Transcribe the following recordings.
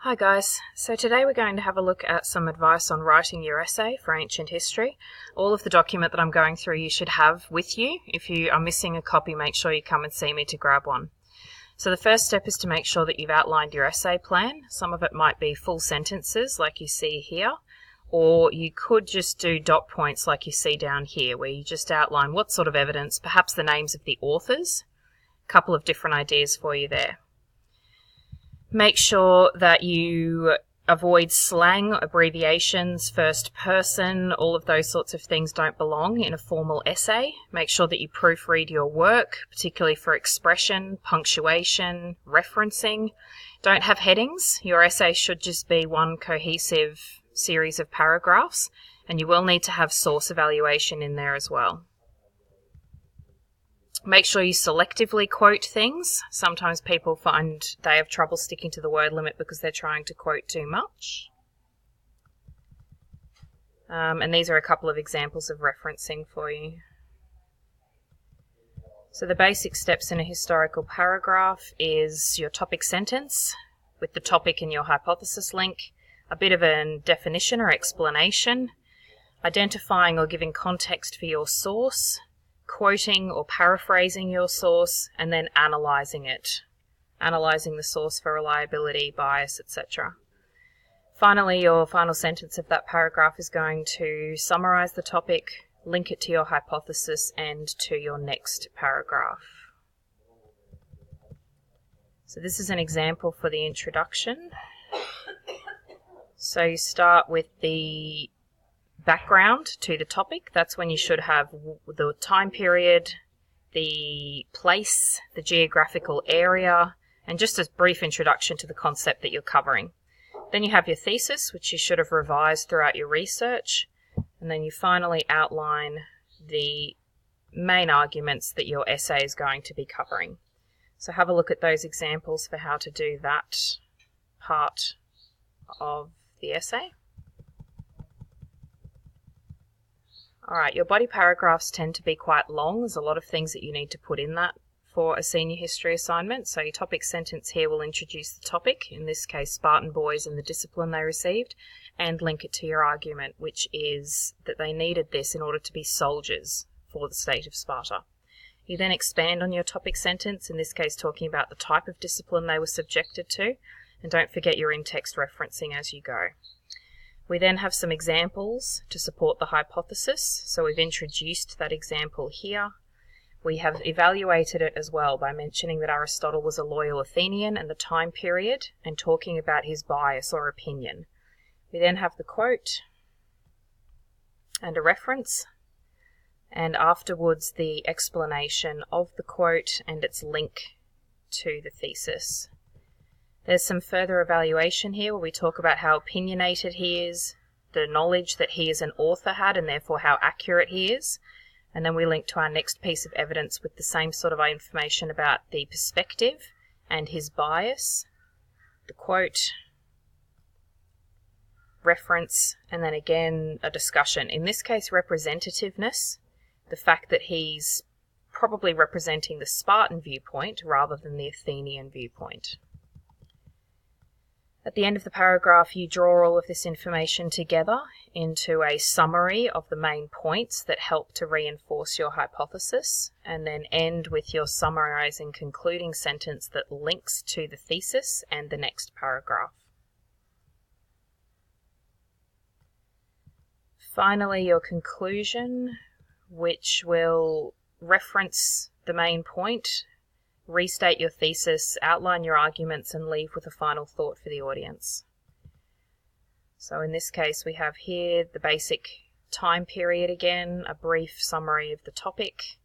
Hi guys, so today we're going to have a look at some advice on writing your essay for ancient history. All of the document that I'm going through you should have with you. If you are missing a copy, make sure you come and see me to grab one. So the first step is to make sure that you've outlined your essay plan. Some of it might be full sentences like you see here, or you could just do dot points like you see down here, where you just outline what sort of evidence, perhaps the names of the authors. A couple of different ideas for you there. Make sure that you avoid slang, abbreviations, first person, all of those sorts of things don't belong in a formal essay. Make sure that you proofread your work, particularly for expression, punctuation, referencing. Don't have headings. Your essay should just be one cohesive series of paragraphs, and you will need to have source evaluation in there as well. Make sure you selectively quote things. Sometimes people find they have trouble sticking to the word limit because they're trying to quote too much. And these are a couple of examples of referencing for you. So the basic steps in a historical paragraph is your topic sentence with the topic and your hypothesis link, a bit of a definition or explanation, identifying or giving context for your source, quoting or paraphrasing your source, and then analysing it. Analysing the source for reliability, bias, etc. Finally, your final sentence of that paragraph is going to summarise the topic, link it to your hypothesis and to your next paragraph. So this is an example for the introduction. So you start with the background to the topic. That's when you should have the time period, the place, the geographical area, and just a brief introduction to the concept that you're covering. Then you have your thesis, which you should have revised throughout your research, and then you finally outline the main arguments that your essay is going to be covering. So have a look at those examples for how to do that part of the essay. Alright, your body paragraphs tend to be quite long. There's a lot of things that you need to put in that for a senior history assignment. So your topic sentence here will introduce the topic, in this case Spartan boys and the discipline they received, and link it to your argument, which is that they needed this in order to be soldiers for the state of Sparta. You then expand on your topic sentence, in this case talking about the type of discipline they were subjected to, and don't forget your in-text referencing as you go. We then have some examples to support the hypothesis. So we've introduced that example here. We have evaluated it as well by mentioning that Aristotle was a loyal Athenian and the time period, and talking about his bias or opinion. We then have the quote and a reference, and afterwards the explanation of the quote and its link to the thesis. There's some further evaluation here where we talk about how opinionated he is, the knowledge that he as an author had, and therefore how accurate he is. And then we link to our next piece of evidence with the same sort of information about the perspective and his bias, the quote, reference, and then again a discussion. In this case, representativeness, the fact that he's probably representing the Spartan viewpoint rather than the Athenian viewpoint. At the end of the paragraph, you draw all of this information together into a summary of the main points that help to reinforce your hypothesis, and then end with your summarizing concluding sentence that links to the thesis and the next paragraph. Finally, your conclusion, which will reference the main point, restate your thesis, outline your arguments, and leave with a final thought for the audience. So in this case, we have here the basic time period again, a brief summary of the topic,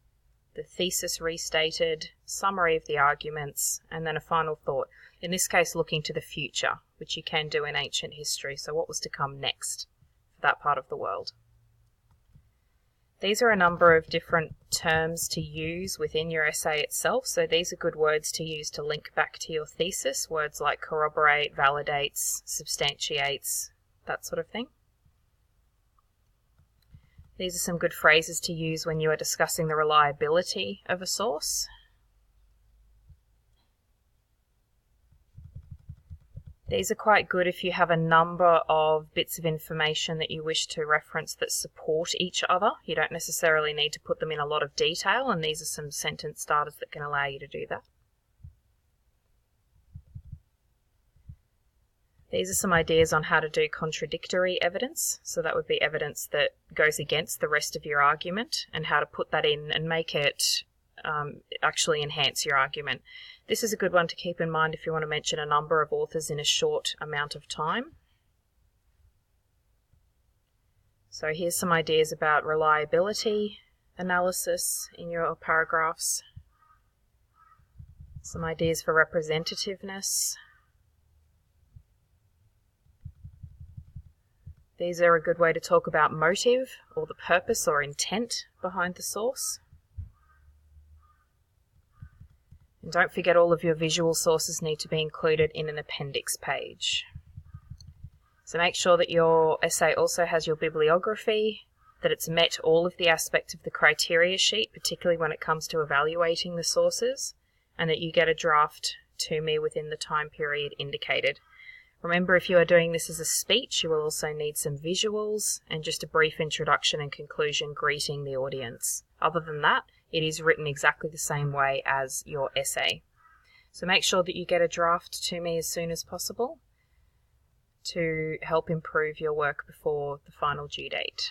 the thesis restated, summary of the arguments, and then a final thought. In this case, looking to the future, which you can do in ancient history. So what was to come next for that part of the world? These are a number of different terms to use within your essay itself, so these are good words to use to link back to your thesis, words like corroborate, validates, substantiates, that sort of thing. These are some good phrases to use when you are discussing the reliability of a source. These are quite good if you have a number of bits of information that you wish to reference that support each other. You don't necessarily need to put them in a lot of detail, and these are some sentence starters that can allow you to do that. These are some ideas on how to do contradictory evidence. So that would be evidence that goes against the rest of your argument, and how to put that in and make it actually enhance your argument. This is a good one to keep in mind if you want to mention a number of authors in a short amount of time. So here's some ideas about reliability analysis in your paragraphs. Some ideas for representativeness. These are a good way to talk about motive, or the purpose or intent behind the source. And don't forget, all of your visual sources need to be included in an appendix page. So make sure that your essay also has your bibliography, that it's met all of the aspects of the criteria sheet, particularly when it comes to evaluating the sources, and that you get a draft to me within the time period indicated. Remember, if you are doing this as a speech, you will also need some visuals and just a brief introduction and conclusion greeting the audience. Other than that, it is written exactly the same way as your essay. So make sure that you get a draft to me as soon as possible to help improve your work before the final due date.